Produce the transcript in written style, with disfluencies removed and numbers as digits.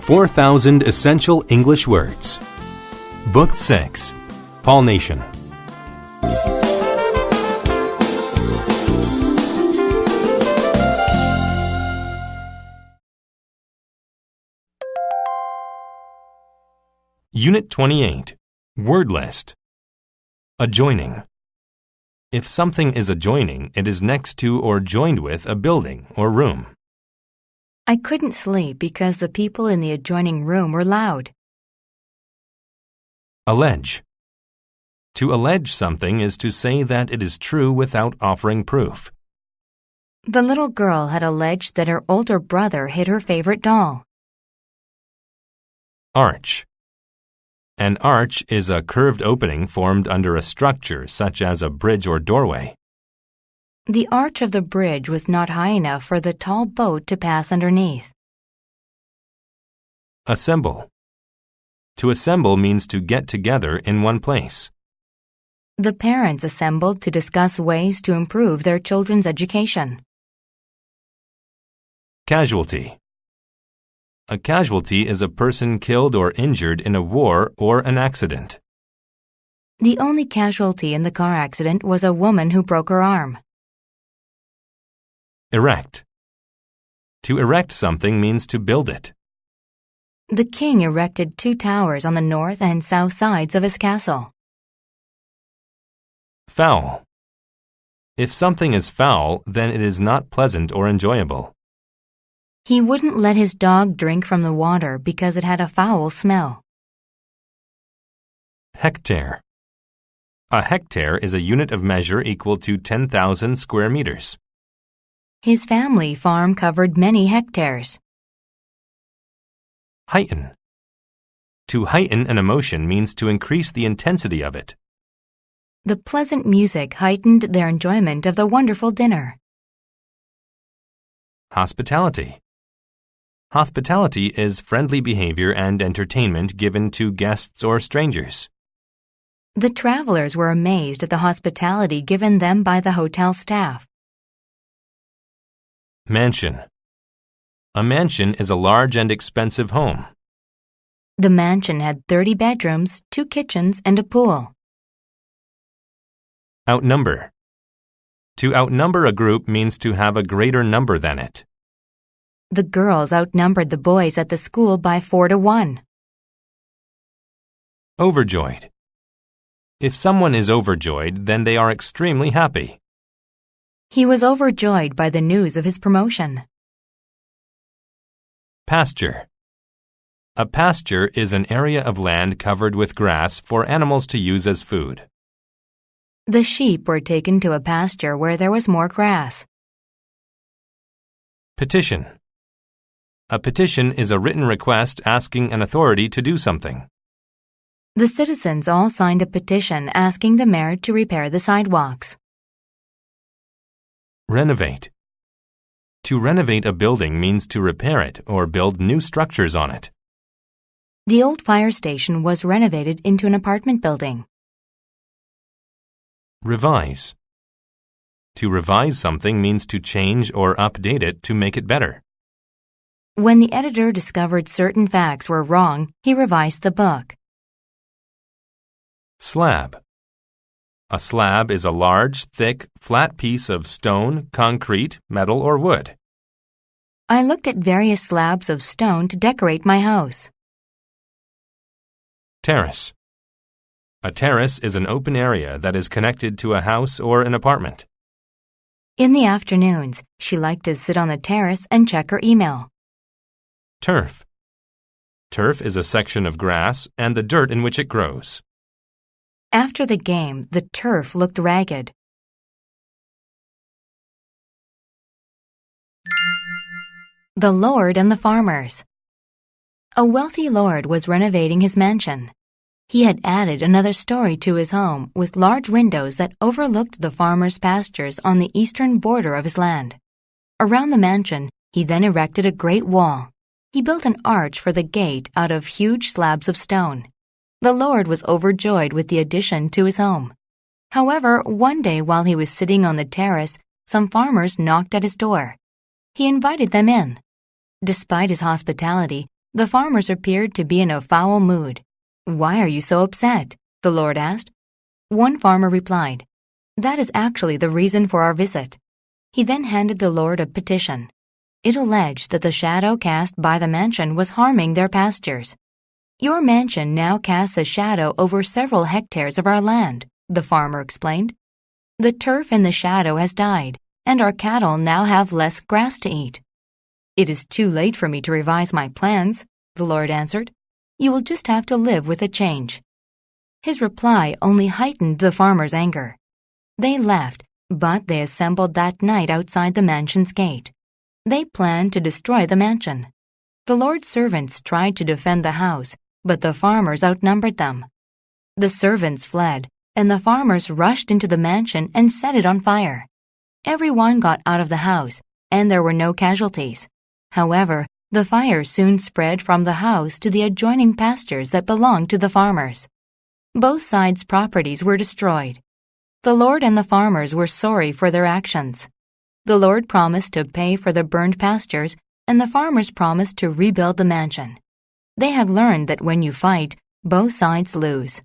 4,000 Essential English Words. Book 6. Pollination. Unit 28. Word list. Adjoining. If something is adjoining, it is next to or joined with a building or room. I couldn't sleep because the people in the adjoining room were loud. Allege. To allege something is to say that it is true without offering proof. The little girl had alleged that her older brother hid her favorite doll. Arch. An arch is a curved opening formed under a structure such as a bridge or doorway. The arch of the bridge was not high enough for the tall boat to pass underneath. Assemble. To assemble means to get together in one place. The parents assembled to discuss ways to improve their children's education. Casualty. A casualty is a person killed or injured in a war or an accident. The only casualty in the car accident was a woman who broke her arm. Erect. To erect something means to build it. The king erected 2 towers on the north and south sides of his castle. Foul. If something is foul, then it is not pleasant or enjoyable. He wouldn't let his dog drink from the water because it had a foul smell. Hectare. A hectare is a unit of measure equal to 10,000 square meters. His family farm covered many hectares. Heighten. To heighten an emotion means to increase the intensity of it. The pleasant music heightened their enjoyment of the wonderful dinner. Hospitality. Hospitality is friendly behavior and entertainment given to guests or strangers. The travelers were amazed at the hospitality given them by the hotel staff. Mansion. A mansion is a large and expensive home. The mansion had 30 bedrooms, 2 kitchens, and a pool. Outnumber. To outnumber a group means to have a greater number than it. The girls outnumbered the boys at the school by 4 to 1. Overjoyed. If someone is overjoyed, then they are extremely happy. He was overjoyed by the news of his promotion. Pasture. A pasture is an area of land covered with grass for animals to use as food. The sheep were taken to a pasture where there was more grass. Petition. A petition is a written request asking an authority to do something. The citizens all signed a petition asking the mayor to repair the sidewalks. Renovate. To renovate a building means to repair it or build new structures on it. The old fire station was renovated into an apartment building. Revise. To revise something means to change or update it to make it better. When the editor discovered certain facts were wrong, he revised the book. Slab. A slab is a large, thick, flat piece of stone, concrete, metal, or wood. I looked at various slabs of stone to decorate my house. Terrace. A terrace is an open area that is connected to a house or an apartment. In the afternoons, she liked to sit on the terrace and check her email. Turf. Turf is a section of grass and the dirt in which it grows. After the game, the turf looked ragged. The Lord and the Farmers. A wealthy lord was renovating his mansion. He had added another story to his home with large windows that overlooked the farmers' pastures on the eastern border of his land. Around the mansion, he then erected a great wall. He built an arch for the gate out of huge slabs of stone. The lord was overjoyed with the addition to his home. However, one day while he was sitting on the terrace, some farmers knocked at his door. He invited them in. Despite his hospitality, The farmers appeared to be in a foul mood. "Why are you so upset?" the Lord asked. One farmer replied, "That is actually the reason for our visit." He then handed the Lord a petition. It alleged that the shadow cast by the mansion was harming their pastures. "Your mansion now casts a shadow over several hectares of our land," the farmer explained. "The turf in the shadow has died, and our cattle now have less grass to eat." "It is too late for me to revise my plans," the Lord answered. "You will just have to live with the change." His reply only heightened the farmers' anger. They left, but they assembled that night outside the mansion's gate. They planned to destroy the mansion. The Lord's servants tried to defend the house, but the farmers outnumbered them. The servants fled, and the farmers rushed into the mansion and set it on fire. Everyone got out of the house, and there were no casualties. However, the fire soon spread from the house to the adjoining pastures that belonged to the farmers. Both sides' properties were destroyed. The Lord and the farmers were sorry for their actions. The Lord promised to pay for the burned pastures, and the farmers promised to rebuild the mansion. They had learned that when you fight, both sides lose.